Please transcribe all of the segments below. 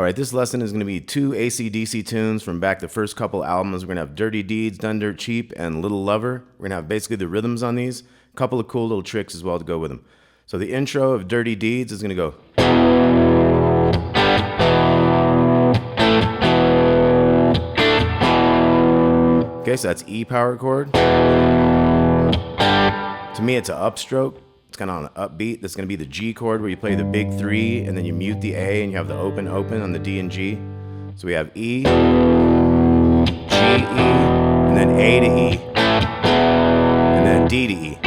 All right, this lesson is going to be 2 AC/DC tunes from back the first couple albums. We're going to have Dirty Deeds, Done Dirt Cheap, and Little Lover. We're going to have basically the rhythms on these. A couple of cool little tricks as well to go with them. So the intro of Dirty Deeds is going to go. Okay, so that's E power chord. To me, it's an upstroke. It's kind of on an upbeat. That's going to be the G chord where you play the big 3 and then you mute the A and you have the open on the D and G. So we have E, G, E, and then A to E, and then D to E.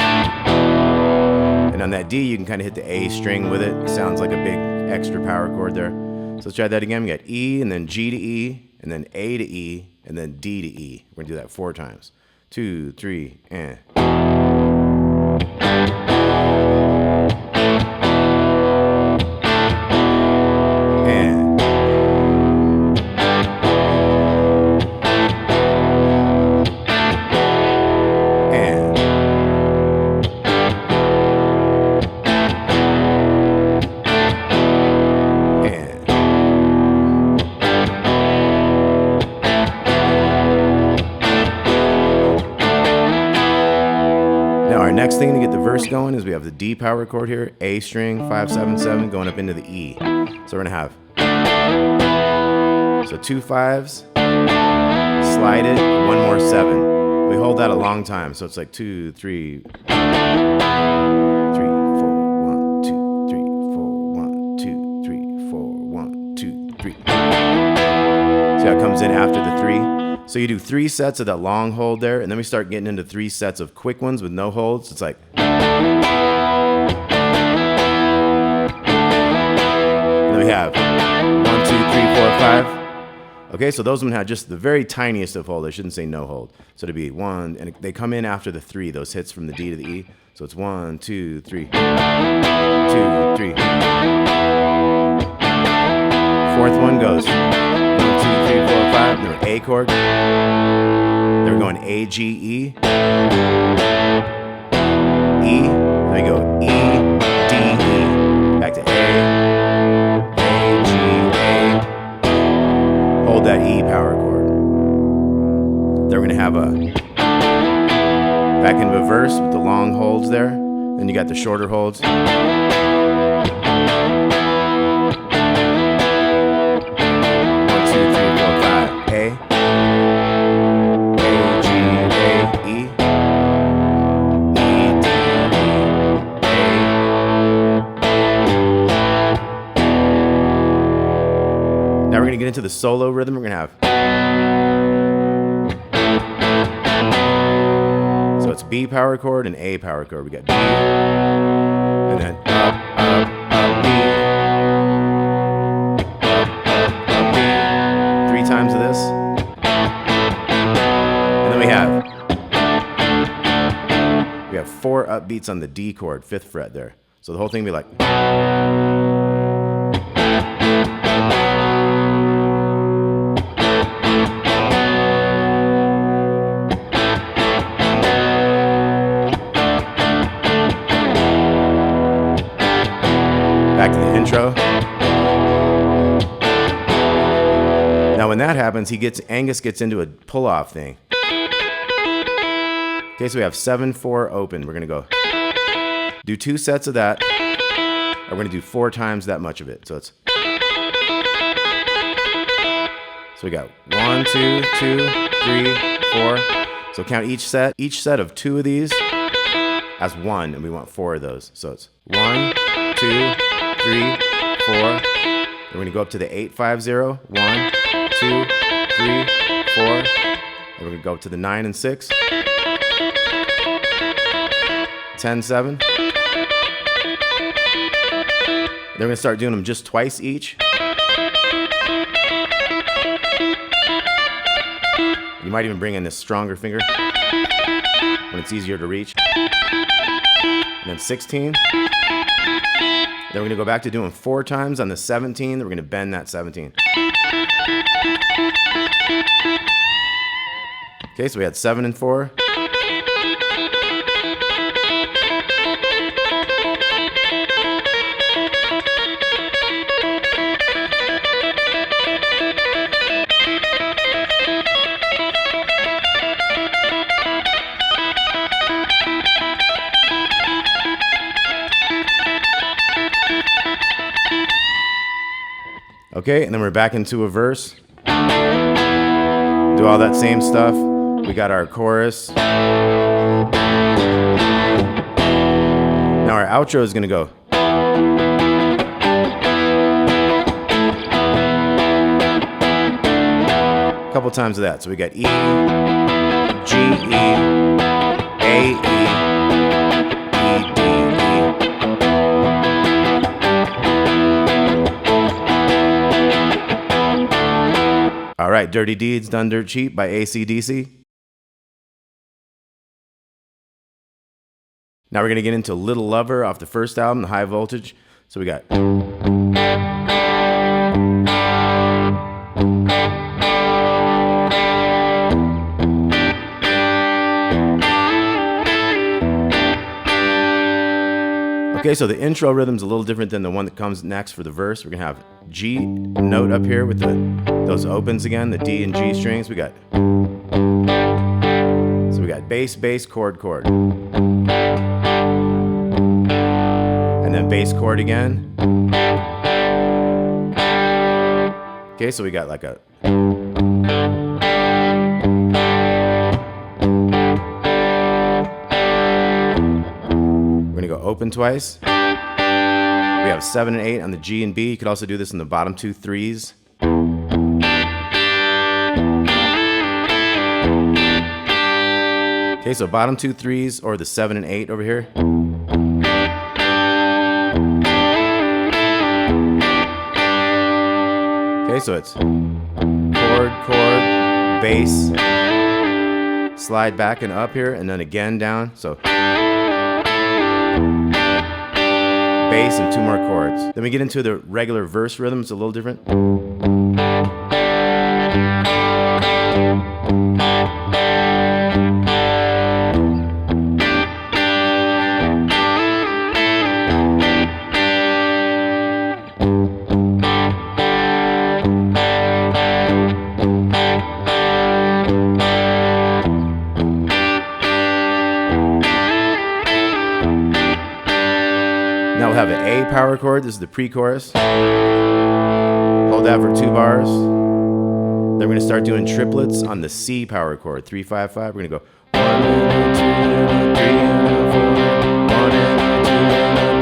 And on that D, you can kind of hit the A string with it. It sounds like a big extra power chord there. So let's try that again. We got E and then G to E, and then A to E, and then D to E. We're going to do that 4 times. 2, 3, and... Next thing to get the verse going is we have the D power chord here, A string, 5, 7, 7, going up into the E. So we're gonna have, so 2 5s, slide it, 1 more 7. We hold that a long time, so it's like 2, 3, 3, 4, 1, 2, 3, 4, 1, 2, 3, 4, 1, 2, 3. See how it comes in after the 3? So you do 3 sets of that long hold there, and then we start getting into 3 sets of quick ones with no holds. It's like... And then we have 1, 2, 3, 4, 5. Okay, so those ones have just the very tiniest of hold. I shouldn't say no hold. So it'd be 1, and they come in after the 3, those hits from the D to the E. So it's 1, 2, 3, 2, 3. Fourth one goes 1, 2, 3, 4, 5. And then A chord. Then we're going A, G, E. E. Then we go E, D, E. Back to A, G, A. Hold that E power chord. Then we're going to have a back into a verse with the long holds there. Then you got the shorter holds. Now we're going to get into the solo rhythm. We're going to have. So it's B power chord and A power chord. We got B, and then up, B. Up, B. 3 times of this. And then we have 4 upbeats on the D chord, 5th fret there. So the whole thing will be like. Back to the intro. Now when that happens, Angus gets into a pull-off thing. Okay, so we have 7, 4 open. We're gonna go do 2 sets of that. And we're gonna do 4 times that much of it. So it's we got 1, 2, 2, 3, 4. So count each set of 2 of these as 1, and we want 4 of those. So it's 1, 2, 3, 4. Then we're gonna go up to the 8, 5, 0. 1, 2, 3, 4. And we're gonna go up to the 9 and 6. 10, 7. Then we're gonna start doing them just twice each. You might even bring in this stronger finger when it's easier to reach. And then 16. Then we're gonna go back to doing 4 times on the 17. Then we're gonna bend that 17. Okay, so we had 7 and 4. Okay, and then we're back into a verse. Do all that same stuff. We got our chorus. Now our outro is gonna go. A couple times of that. So we got E, G, E, A, E, E, D, E. All right, Dirty Deeds Done Dirt Cheap by AC/DC. Now we're going to get into Little Lover off the first album, The High Voltage. So we got. Okay, so the intro rhythm's a little different than the one that comes next for the verse. We're going to have G note up here with those opens again, the D and G strings. We got bass, bass, chord, chord. And then bass chord again. Okay, so we got like a. We're gonna go open twice. We have 7 and 8 on the G and B. You could also do this in the bottom 2 threes. Okay, so bottom 2 threes or the 7 and 8 over here. Okay, so it's chord, chord, bass, slide back and up here, and then again down. So bass and 2 more chords. Then we get into the regular verse rhythm. It's a little different. Now we'll have an A power chord. This is the pre-chorus. Hold that for 2 bars. Then we're going to start doing triplets on the C power chord. 3, 5, 5. We're going to go 1, 2, 3, 4. 1, 2,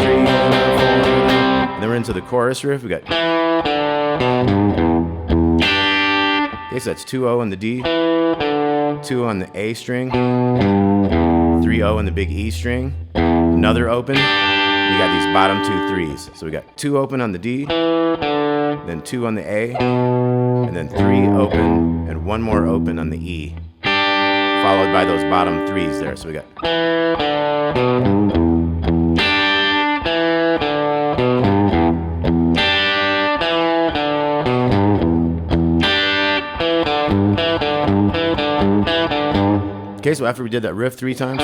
3, 4. And then we're into the chorus riff. We got. Okay, so that's 2 O on the D, 2 on the A string, 3 O on the big E string, another open. We got these bottom 2 threes. So we got 2 open on the D, then 2 on the A, and then 3 open and 1 more open on the E, followed by those bottom threes there. So we got. Okay, so after we did that riff 3 times.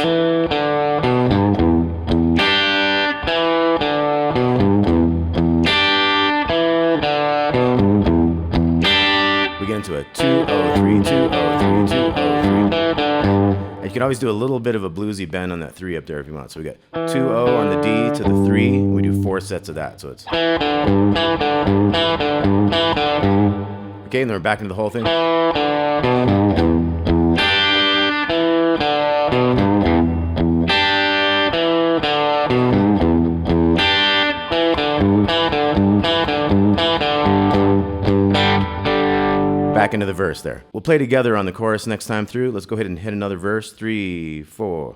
Into a 2-0-3, 2-0-3, 2-0-3. And you can always do a little bit of a bluesy bend on that 3 up there if you want. So we got 2-0 on the D to the 3. And we do 4 sets of that. So it's. Okay, and then we're back into the whole thing. Back into the verse there. We'll play together on the chorus next time through. Let's go ahead and hit another verse. 3, 4.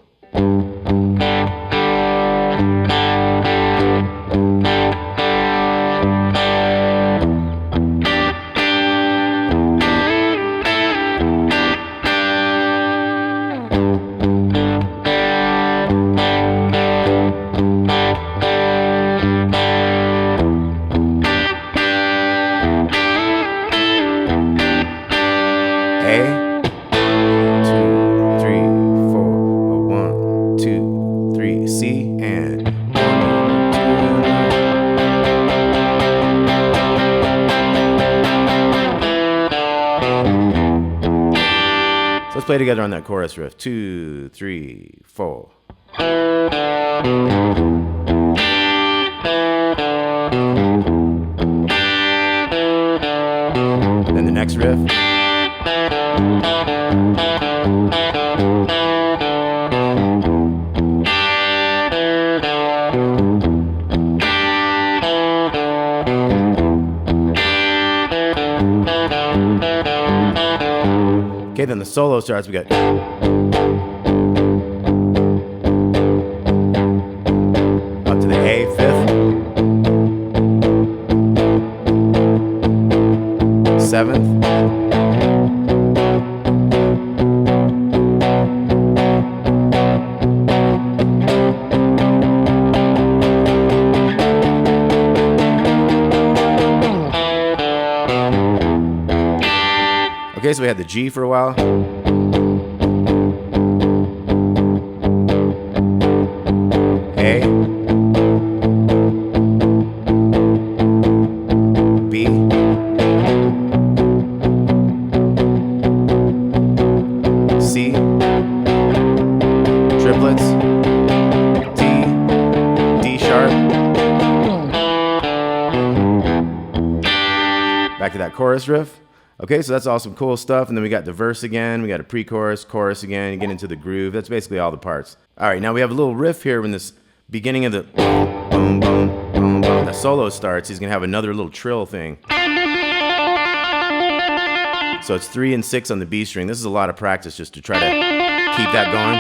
Let's play together on that chorus riff. 2, 3, 4. next riff. Okay, then the solo starts. We got up to the A fifth, seventh, okay, so we had the G for a while. A. B. C. Triplets. D. D sharp. Back to that chorus riff. Okay, so that's all some cool stuff. And then we got the verse again. We got a pre-chorus, chorus again. You get into the groove. That's basically all the parts. All right, now we have a little riff here when this beginning of the boom, boom, boom, boom, that solo starts. He's going to have another little trill thing. So it's 3 and 6 on the B string. This is a lot of practice just to try to keep that going.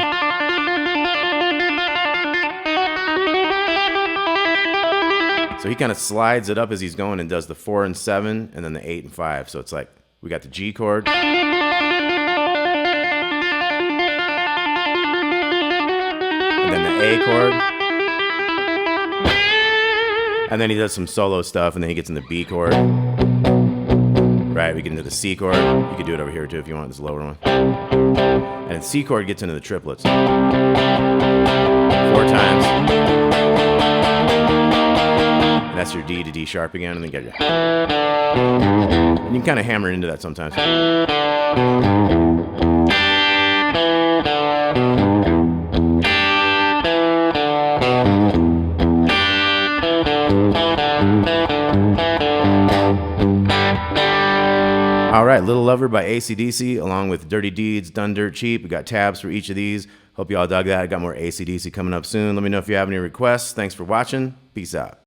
So he kind of slides it up as he's going and does the 4 and 7 and then the 8 and 5. So it's like we got the G chord. And then the A chord. And then he does some solo stuff and then he gets in the B chord. Right, we get into the C chord. You could do it over here too if you want, this lower one. And then C chord gets into the triplets. 4 times. And that's your D to D sharp again, and then get your. And you can kind of hammer into that sometimes. All right, Little Lover by AC/DC, along with Dirty Deeds, Done Dirt Cheap. We got tabs for each of these. Hope you all dug that. I got more AC/DC coming up soon. Let me know if you have any requests. Thanks for watching. Peace out.